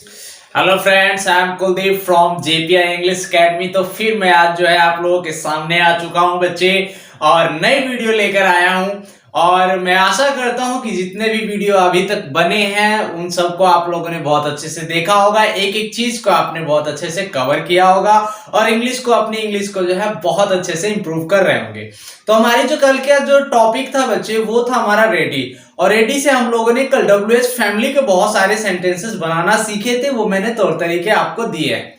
Hello friends, I am Kuldeep from JPI English academy. तो फिर मैं आज जो है आप लोगों के सामने आ चुका हूं बच्चे, और नई वीडियो लेकर आया हूं। और मैं आशा करता हूं कि जितने भी वीडियो अभी तक बने हैं उन सबको आप लोगों ने बहुत अच्छे से देखा होगा, एक एक चीज को आपने बहुत अच्छे से कवर किया होगा और अपनी इंग्लिश को जो है बहुत अच्छे से इंप्रूव कर रहे होंगे। तो हमारी जो कल का जो टॉपिक था बच्चे, वो था हमारा रेडी। और रेडी से हम लोगों ने कल WH फैमिली के बहुत सारे सेंटेंसेस बनाना सीखे थे, वो मैंने तौर तरीके आपको दिए हैं।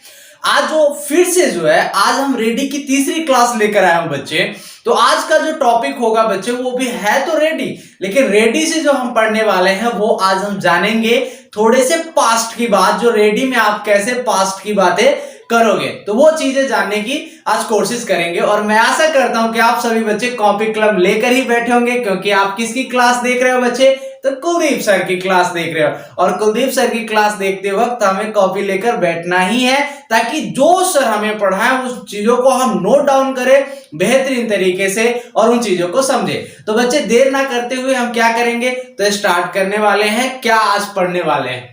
आज फिर से जो है आज हम रेडी की तीसरी क्लास लेकर आए हूं बच्चे। तो आज का जो टॉपिक होगा बच्चे वो भी है तो रेडी, लेकिन रेडी से जो हम पढ़ने वाले हैं वो आज हम जानेंगे थोड़े से पास्ट की बात, जो रेडी में आप कैसे पास्ट की बातें करोगे, तो वो चीजें जानने की आज कोशिश करेंगे। और मैं आशा करता हूं कि आप सभी बच्चे कॉपी कलम लेकर ही बैठे होंगे, क्योंकि आप किसकी क्लास देख रहे हो बच्चे, तो कुलदीप सर की क्लास देख रहे हो। और कुलदीप सर की क्लास देखते वक्त हमें कॉपी लेकर बैठना ही है, ताकि जो सर हमें पढ़ाएं उस चीजों को हम नोट डाउन करें बेहतरीन तरीके से और उन चीजों को समझे। तो बच्चे देर ना करते हुए हम क्या करेंगे, तो स्टार्ट करने वाले हैं। क्या आज पढ़ने वाले हैं,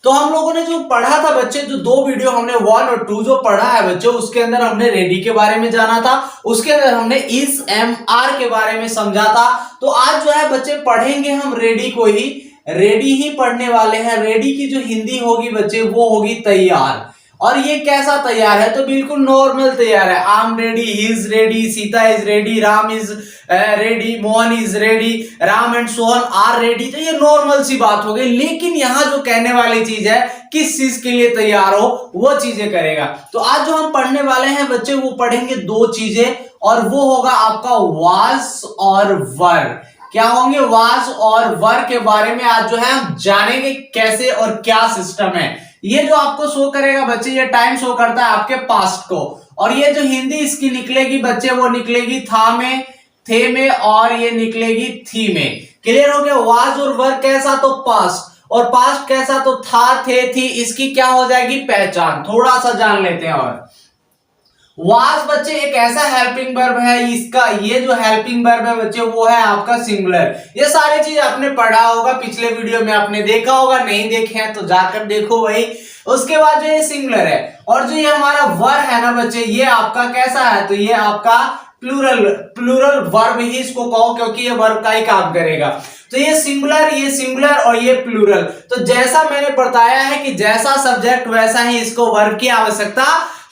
तो हम लोगों ने जो पढ़ा था बच्चे, जो दो वीडियो हमने 1 और 2 जो पढ़ा है बच्चे, उसके अंदर हमने रेडी के बारे में जाना था, उसके अंदर हमने इस MR के बारे में समझा था। तो आज जो है बच्चे पढ़ेंगे हम रेडी को ही, रेडी ही पढ़ने वाले हैं। रेडी की जो हिंदी होगी बच्चे वो होगी तैयार। और ये कैसा तैयार है, तो बिल्कुल नॉर्मल तैयार है। I am ready, he is ready, Sita is ready, Ram is ready, Mohan is ready, Ram and Sohan are ready. तो ये नॉर्मल सी बात हो गई, लेकिन यहां जो कहने वाली चीज है, किस चीज के लिए तैयार हो, वो चीजें करेगा। तो आज जो हम पढ़ने वाले हैं बच्चे, वो पढ़ेंगे दो चीजें, और वो होगा आपका वाज और वर। क्या होंगे, वाज और वर के बारे में आज जो है हम जानेंगे कैसे और क्या सिस्टम है। ये जो आपको शो करेगा बच्चे, ये टाइम शो करता है आपके पास्ट को। और ये जो हिंदी इसकी निकलेगी बच्चे, वो निकलेगी था में, थे में, और ये निकलेगी थी में। क्लियर हो गया। वाज और वर कैसा, तो पास्ट, और पास्ट कैसा, तो था, थे, थी। इसकी क्या हो जाएगी पहचान, थोड़ा सा जान लेते हैं। और वाज बच्चे एक ऐसा हेल्पिंग वर्ब है, इसका ये जो हेल्पिंग वर्ब है बच्चे, वो है आपका सिंगुलर। ये सारी चीज आपने पढ़ा होगा, पिछले वीडियो में आपने देखा होगा, नहीं देखे हैं तो जाकर देखो वही। उसके बाद जो ये सिंगुलर है, और जो ये हमारा वर है ना बच्चे, ये आपका कैसा है, तो ये आपका प्लूरल वर्ब ही इसको कहो, क्योंकि ये वर्ब का ही काम करेगा। तो ये सिंगुलर और ये प्लूरल। तो जैसा मैंने बताया है कि जैसा सब्जेक्ट वैसा ही इसको वर्ब की आवश्यकता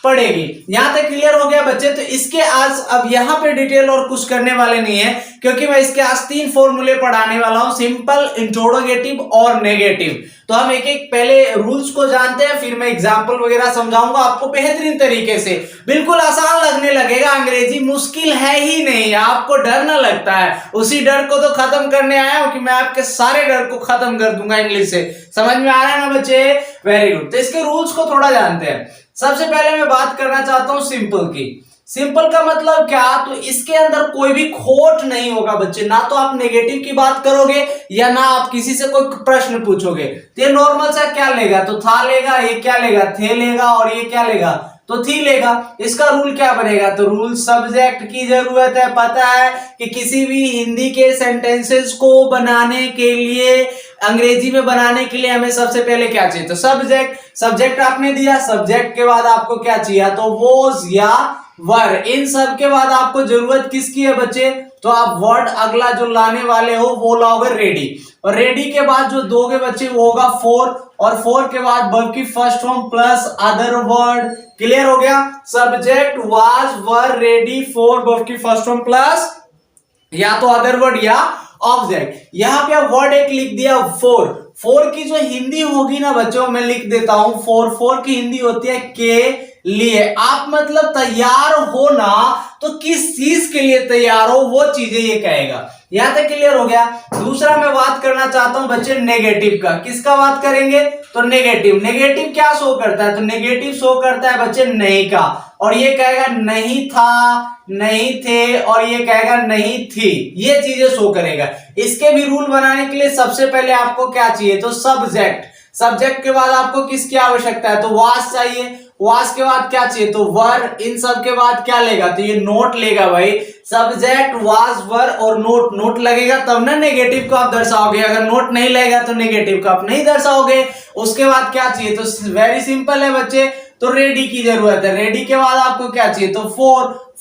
पड़ेगी। यहां तक क्लियर हो गया बच्चे। तो इसके आज अब यहां पे डिटेल और कुछ करने वाले नहीं है, क्योंकि मैं इसके आज 3 फॉर्मूले पढ़ाने वाला हूं, सिंपल, इंट्रोगेटिव और नेगेटिव। तो हम एक एक पहले रूल्स को जानते हैं, फिर मैं एग्जांपल वगैरह समझाऊंगा आपको बेहतरीन तरीके से। बिल्कुल आसान लगने लगेगा, अंग्रेजी मुश्किल है ही नहीं, आपको डर ना लगता है। उसी डर को तो खत्म करने आया हूं कि मैं आपके सारे डर को खत्म कर दूंगा इंग्लिश से। समझ में आ रहा है ना बच्चे, वेरी गुड। तो इसके रूल्स को थोड़ा जानते हैं। सबसे पहले मैं बात करना चाहता हूं सिंपल की। सिंपल का मतलब क्या, तो इसके अंदर कोई भी खोट नहीं होगा बच्चे, ना तो आप नेगेटिव की बात करोगे या ना आप किसी से कोई प्रश्न पूछोगे। तो ये नॉर्मल सा क्या लेगा, तो था लेगा, ये क्या लेगा, थे लेगा, और ये क्या लेगा, तो थी लेगा। इसका रूल क्या बनेगा, तो रूल सब्जेक्ट की जरूरत है। पता है कि किसी भी हिंदी के सेंटेंसेस को बनाने के लिए, अंग्रेजी में बनाने के लिए हमें सबसे पहले क्या चाहिए, तो सब्जेक्ट आपने दिया, सब्जेक्ट के बाद आपको क्या चाहिए, तो वॉज या वर। इन सब के बाद आपको जरूरत किसकी है बच्चे, तो आप वर्ड अगला जो लाने वाले हो वो लाओगे रेडी। और रेडी के बाद जो दोगे बच्चे वो होगा फॉर, और फॉर के बाद वर्ब की first form plus other word. Clear हो गया। Subject was, were, ready, for, verb की फर्स्ट फॉर्म प्लस या तो अदर वर्ड या ऑब्जेक्ट। यहां पे वर्ड एक लिख दिया फोर की जो हिंदी होगी ना बच्चों, मैं लिख देता हूं, फोर की हिंदी होती है के लिए। आप मतलब तैयार हो ना, तो किस चीज के लिए तैयार हो वो चीजें ये कहेगा। यहां तक क्लियर हो गया। दूसरा मैं बात करना चाहता हूं बच्चे नेगेटिव का। किसका बात करेंगे, तो नेगेटिव क्या शो करता है, तो नेगेटिव शो करता है बच्चे नहीं का, और ये कहेगा नहीं था, नहीं थे, और ये कहेगा नहीं थी। ये चीजें शो करेगा। इसके भी रूल बनाने के लिए सबसे पहले आपको क्या चाहिए, तो सब्जेक्ट के बाद आपको किसकी आवश्यकता है, तो वाज चाहिए, वाज के बाद क्या चाहिए, तो वर, इन सब के बाद क्या लेगा, तो ये नोट लेगा भाई। सब्जेक्ट वाज वर और नोट, नोट लगेगा तब ना नेगेटिव को आप दर्शाओगे, अगर नोट नहीं लगेगा तो नेगेटिव को आप नहीं दर्शाओगे। उसके बाद क्या चाहिए, तो वेरी सिंपल है बच्चे, तो रेडी की जरूरत है। रेडी के बाद आपको क्या चाहिए, तो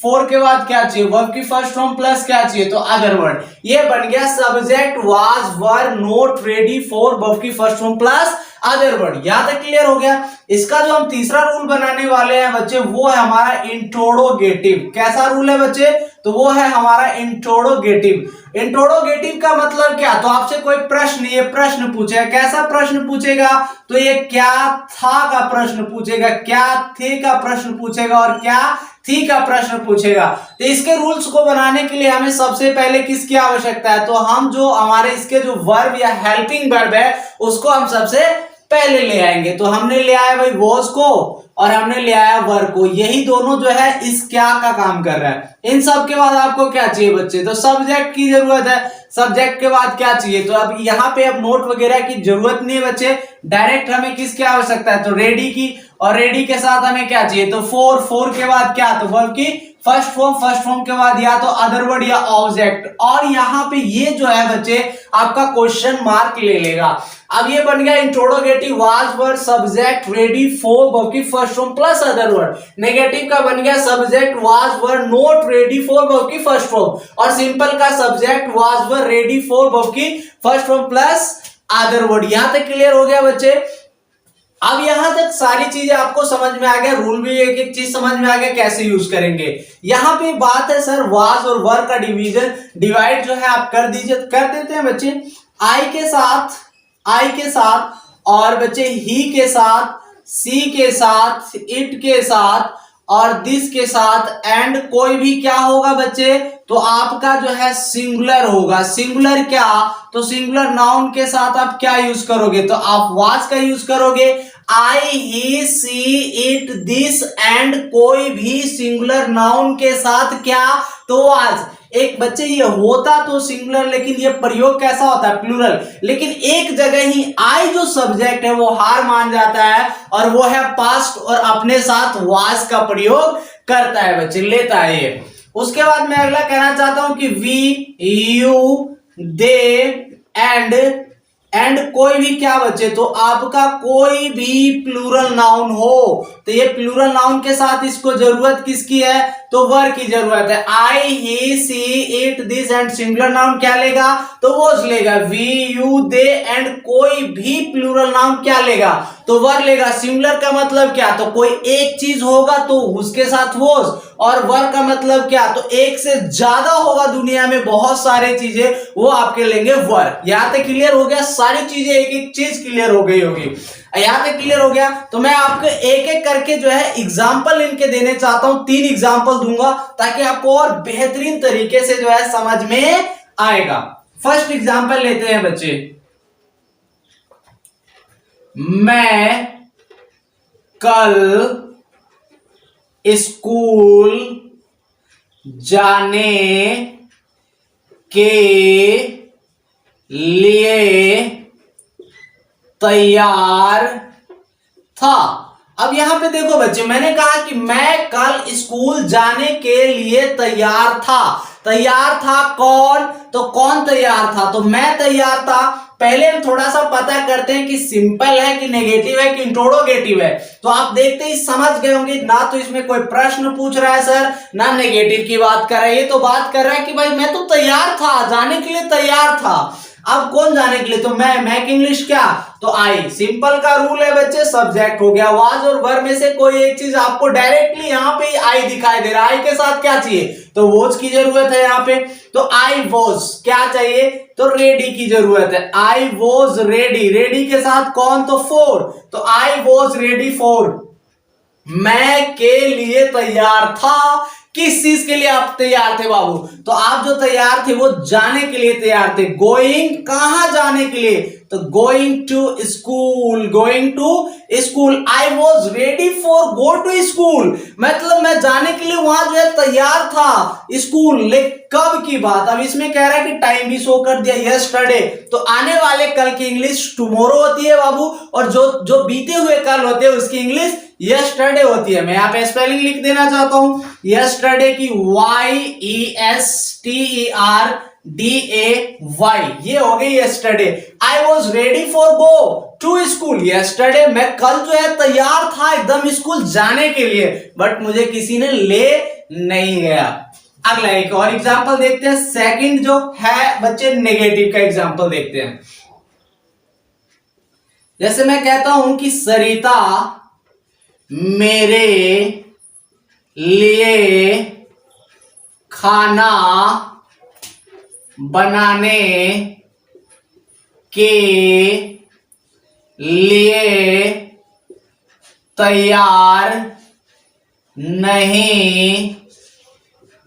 फोर के बाद क्या चाहिए, वर्ब की फर्स्ट फॉर्म प्लस क्या चाहिए, तो अदर वर्ड। ये बन गया subject was were not ready for verb की first form plus other word. यहां तक क्लियर हो गया। इसका जो हम तीसरा रूल बनाने वाले हैं बच्चे, वो है हमारा इंट्रोडोगेटिव। कैसा रूल है बच्चे, तो वो है हमारा इंट्रोडोगेटिव। इंट्रोडोगेटिव का मतलब क्या, तो आपसे कोई प्रश्न, ये प्रश्न पूछेगा। कैसा प्रश्न पूछेगा, तो ये क्या था का प्रश्न पूछेगा, क्या थे का प्रश्न पूछेगा और क्या थी का प्रश्न पूछेगा। तो इसके रूल्स को बनाने के लिए हमें सबसे पहले किसकी आवश्यकता है, तो हम जो हमारे इसके जो वर्ब या हेल्पिंग वर्ब है उसको हम सबसे पहले ले आएंगे। तो हमने ले आया भाई वॉज को और हमने ले आया वर को, यही दोनों जो है इस क्या का काम कर रहा है। इन सब के बाद आपको क्या चाहिए बच्चे, तो सब्जेक्ट की जरूरत है। सब्जेक्ट के बाद क्या चाहिए, तो अब यहाँ पे अब नोट वगैरह की जरूरत नहीं है बच्चे, डायरेक्ट हमें किसकी आवश्यकता है, तो रेडी की। और रेडी के साथ हमें क्या चाहिए, तो फोर के बाद क्या, तो वर्ब की फर्स्ट फॉर्म के बाद या तो अदर वर्ड या ऑब्जेक्ट। और यहाँ पे ये जो है बच्चे आपका क्वेश्चन मार्क ले लेगा। अब ये बन गया interrogative was were subject ready for verb की first form plus other word. Negative का बन गया subject was were not ready for verb की फर्स्ट फॉर्म। और सिंपल का subject was were ready for verb की first form plus other word. यहां तक क्लियर हो गया बच्चे। अब यहां तक सारी चीजें आपको समझ में आ गया, रूल भी एक एक चीज समझ में आ गया कैसे यूज करेंगे। यहां पे बात है सर वाज और वर का डिवाइड जो है आप कर दीजिए, कर देते हैं बच्चे। आई के साथ और बच्चे ही के साथ, सी के साथ, इट के साथ और दिस के साथ एंड कोई भी क्या होगा बच्चे, तो आपका जो है सिंगुलर होगा। सिंगुलर क्या, तो सिंगुलर नाउन के साथ आप क्या यूज करोगे, तो आप वाज का यूज करोगे। आई, he, she, it, this and कोई भी सिंगुलर नाउन के साथ क्या, तो वाज। एक बच्चे ये होता तो सिंगुलर, लेकिन ये प्रयोग कैसा होता है, प्लूरल। लेकिन एक जगह ही आई जो सब्जेक्ट है वो हार मान जाता है और वो है पास्ट और अपने साथ वाज का प्रयोग करता है बच्चे, लेता है ये। उसके बाद मैं अगला कहना चाहता हूं कि वी, यू, दे एंड कोई भी क्या बच्चे, तो आपका कोई भी प्लूरल नाउन हो, तो ये प्लूरल नाउन के साथ इसको जरूरत किसकी है, तो वर की जरूरत है। I, he, she, it, this and singular noun क्या लेगा, तो वॉज लेगा। वी, यू, दे एंड कोई भी प्लूरल नाउन क्या लेगा, तो वर लेगा। सिंगुलर का मतलब क्या, तो कोई एक चीज होगा तो उसके साथ वॉज, और वर का मतलब क्या, तो एक से ज्यादा होगा दुनिया में बहुत सारे चीजें, वो आपके लेंगे वर। यहां तक क्लियर हो गया, सारी चीजें एक एक चीज क्लियर हो गई होगी। यहां तक क्लियर हो गया। तो मैं आपको एक एक करके जो है एग्जाम्पल इनके देने चाहता हूं, 3 एग्जाम्पल दूंगा ताकि आपको और बेहतरीन तरीके से जो है समझ में आएगा। फर्स्ट एग्जाम्पल लेते हैं बच्चे। मैं कल स्कूल जाने के लिए तैयार था। अब यहां पे देखो बच्चे, मैंने कहा कि मैं कल स्कूल जाने के लिए तैयार था। तैयार था कौन, तो कौन तैयार था, तो मैं तैयार था। पहले हम थोड़ा सा पता करते हैं कि सिंपल है कि नेगेटिव है कि इंट्रोडोगेटिव है। तो आप देखते ही समझ गए होंगे, ना तो इसमें कोई प्रश्न पूछ रहा है सर, ना नेगेटिव की बात कर रहा है, ये तो बात कर रहा है कि भाई मैं तो तैयार था, जाने के लिए तैयार था। अब कौन जाने के लिए, तो मैं इंग्लिश क्या, तो आई। सिंपल का रूल है बच्चे, सब्जेक्ट हो गया। वाज और वर में से कोई एक चीज आपको डायरेक्टली यहां पे आई दिखाई दे रहा है। आई के साथ क्या चाहिए, तो वॉज की जरूरत है यहां पे, तो आई वॉज क्या चाहिए, तो रेडी की जरूरत है। आई वॉज रेडी, रेडी के साथ कौन, तो फॉर, तो आई वॉज रेडी फॉर, मैं के लिए तैयार था। किस चीज के लिए आप तैयार थे बाबू, तो आप जो तैयार थे वो जाने के लिए तैयार थे। गोइंग कहां जाने के लिए, तो going to school, going to school. I was ready for go to school, मतलब मैं जाने के लिए वहां जो है तैयार था स्कूल। लेकिन कब की बात, अब इसमें कह रहा है कि टाइम भी शो कर दिया यस्टरडे, तो आने वाले कल की इंग्लिश टुमारो होती है बाबू, और जो बीते हुए कल होते हैं उसकी इंग्लिश यस्टरडे होती है। मैं यहाँ पे स्पेलिंग लिख देना चाहता हूं, यस्टरडे की YESTERDAY, ये हो गई yesterday. I was ready for go to school, yesterday मैं कल जो है तैयार था एकदम स्कूल जाने के लिए, बट मुझे किसी ने ले नहीं गया। अगला एक और एग्जांपल देखते हैं, सेकंड जो है बच्चे नेगेटिव का एग्जांपल देखते हैं। जैसे मैं कहता हूं कि सरिता मेरे लिए खाना बनाने के लिए तैयार नहीं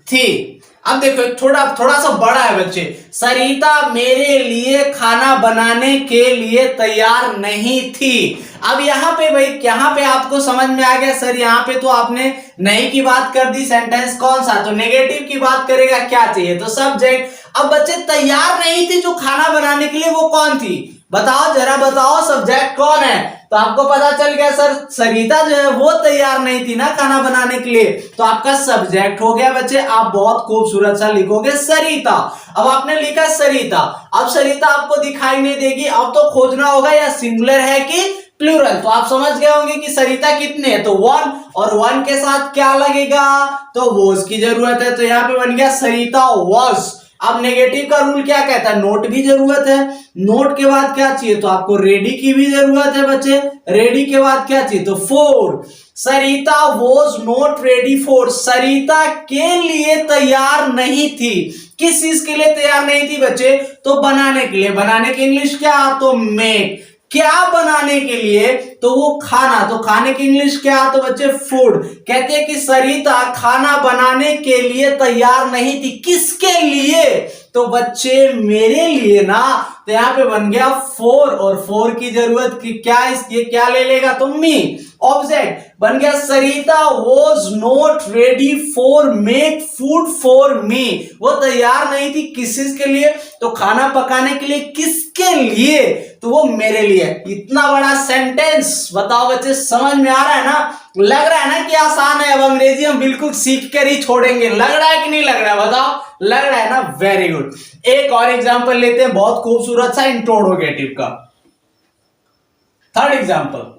थी। अब देखो थोड़ा सा बड़ा है बच्चे, सरिता मेरे लिए खाना बनाने के लिए तैयार नहीं थी। अब यहाँ पे भाई, यहाँ पे आपको समझ में आ गया सर, यहाँ पे तो आपने नहीं की बात कर दी, सेंटेंस कौन सा, तो नेगेटिव की बात करेगा, क्या चाहिए, तो सब्जेक्ट। अब बच्चे तैयार नहीं थी जो खाना बनाने के लिए, वो कौन थी, बताओ जरा बताओ, सब्जेक्ट कौन है, तो आपको पता चल गया सर सरिता जो है वो तैयार नहीं थी ना खाना बनाने के लिए, तो आपका सब्जेक्ट हो गया बच्चे। आप बहुत खूबसूरत सा लिखोगे सरिता। अब आपने लिखा सरिता, अब सरिता आपको दिखाई नहीं देगी, अब तो खोजना होगा या सिंगुलर है कि प्लूरल, तो आप समझ गए होंगे कि सरिता कितने हैं, तो वन, और वन के साथ क्या लगेगा, तो वॉज की जरूरत है, तो यहाँ पे बन गया सरिता वॉज। अब नेगेटिव का रूल क्या कहता है, नोट भी जरूरत है, नोट के बाद क्या चाहिए, तो आपको रेडी की भी जरूरत है बच्चे, रेडी के बाद क्या चाहिए, तो for. Sarita was not ready for, Sarita के लिए तैयार नहीं थी, किस चीज के लिए तैयार नहीं थी बच्चे, तो बनाने के लिए, बनाने की इंग्लिश क्या, तो मेक, क्या बनाने के लिए, तो वो खाना, तो खाने की इंग्लिश क्या, तो बच्चे फूड। कहते हैं कि सरिता खाना बनाने के लिए तैयार नहीं थी, किसके लिए, तो बच्चे मेरे लिए ना, तो यहां पे बन गया फोर, और फोर की जरूरत की क्या, ये क्या ले लेगा, तो मी। ऑब्जेक्ट बन गया Sarita was not ready for make food for me, वो तैयार नहीं थी किस चीज के लिए, तो खाना पकाने के लिए, किसके लिए, तो वो मेरे लिए। इतना बड़ा सेंटेंस बताओ बच्चे, समझ में आ रहा है ना, लग रहा है ना कि आसान है, अब अंग्रेजी हम बिल्कुल सीख कर ही छोड़ेंगे, लग रहा है कि नहीं लग रहा है, बताओ, लग रहा है ना, वेरी गुड। एक और एग्जांपल लेते हैं बहुत खूबसूरत सा इंट्रोगेटिव का, थर्ड एग्जांपल,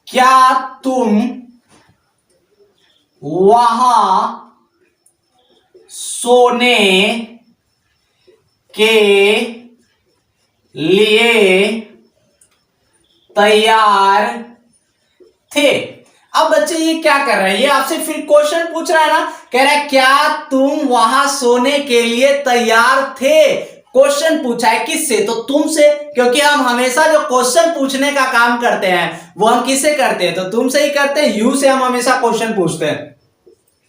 क्या तुम वहां सोने के लिए तैयार थे। अब बच्चे ये क्या कर रहे हैं, ये आपसे फिर क्वेश्चन पूछ रहा है ना, कह रहा है क्या तुम वहां सोने के लिए तैयार थे, क्वेश्चन पूछा है किससे, तो तुमसे, क्योंकि हम हमेशा जो क्वेश्चन पूछने का काम करते हैं वो हम किससे करते हैं, तो तुमसे ही करते हैं, यू से हम हमेशा क्वेश्चन पूछते हैं।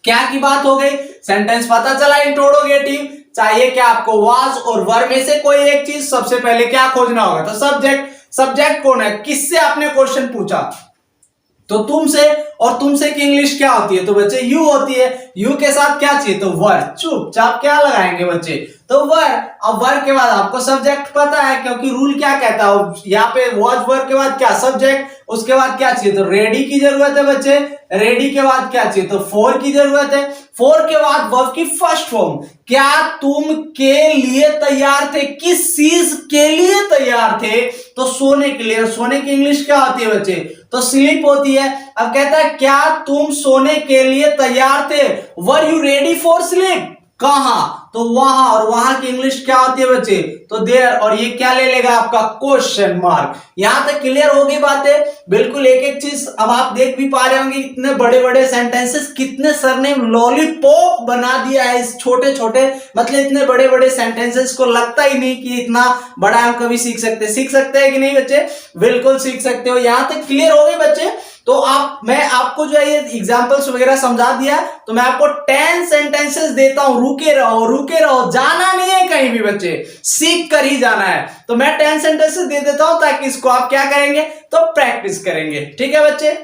क्या की बात हो गई, सेंटेंस पता चला इंट्रोगेटिव, चाहिए क्या आपको, वाज और वर में से कोई एक चीज, सबसे पहले क्या खोजना होगा, तो सब्जेक्ट। सब्जेक्ट कौन है, किससे आपने क्वेश्चन पूछा, तो तुमसे, और तुमसे की इंग्लिश क्या होती है, तो बच्चे यू होती है, यू के साथ क्या चाहिए, तो वर, चुपचाप क्या लगाएंगे बच्चे, तो वर। अब वर के बाद आपको सब्जेक्ट पता है, क्योंकि रूल क्या कहता है, यहाँ पे वॉज वर्ब के बाद क्या, सब्जेक्ट, उसके बाद क्या चाहिए, तो रेडी की जरूरत है बच्चे, रेडी के बाद क्या चाहिए, तो फोर की जरूरत है, फोर के बाद वर्ब की फर्स्ट फॉर्म, क्या तुम के लिए तैयार थे, किस चीज के लिए तैयार थे, तो सोने के लिए, सोने की इंग्लिश क्या होती है बच्चे, तो स्लीप होती है। अब कहता है क्या तुम सोने के लिए तैयार थे, were you ready for sleep, कहां, तो वहां, और वहां की इंग्लिश क्या होती है बच्चे, तो देयर, और ये क्या ले लेगा आपका क्वेश्चन मार्क। यहां तक क्लियर होगी बातें, बिल्कुल एक एक चीज अब आप देख भी पा रहे होंगे, इतने बड़े बड़े सेंटेंसेस, कितने सर ने लॉलीपॉप बना दिया है इस छोटे छोटे, मतलब इतने बड़े बड़े सेंटेंसेस को लगता ही नहीं कि इतना बड़ा हम कभी सीख सकते हैं कि नहीं बच्चे, बिल्कुल सीख सकते हो। यहां तक क्लियर हो गए बच्चे, तो मैं आपको जो है ये एग्जांपल्स वगैरह समझा दिया, तो मैं आपको 10 सेंटेंसेस देता हूं, रुके रहो, जाना नहीं है कहीं भी बच्चे, सीख कर ही जाना है। तो मैं 10 सेंटेंसेस दे देता हूं ताकि इसको आप क्या करेंगे, तो प्रैक्टिस करेंगे। ठीक है बच्चे।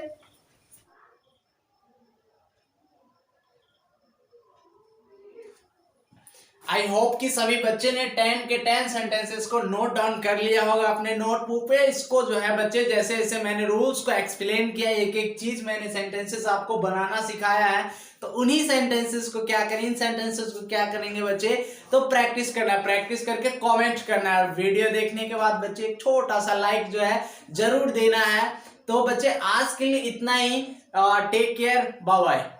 आई होप कि सभी बच्चे ने 10 के 10 सेंटेंसेस को नोट डाउन कर लिया होगा अपने नोटबुक पे। इसको जो है बच्चे जैसे जैसे मैंने रूल्स को एक्सप्लेन किया, एक एक चीज मैंने सेंटेंसेस आपको बनाना सिखाया है, तो उन्हीं सेंटेंसेस को क्या करें, इन सेंटेंसेस को क्या करेंगे बच्चे, तो प्रैक्टिस करना है, प्रैक्टिस करके कमेंट करना है। वीडियो देखने के बाद बच्चे एक छोटा सा लाइक जो है जरूर देना है। तो बच्चे आज के लिए इतना ही। Take care, bye bye.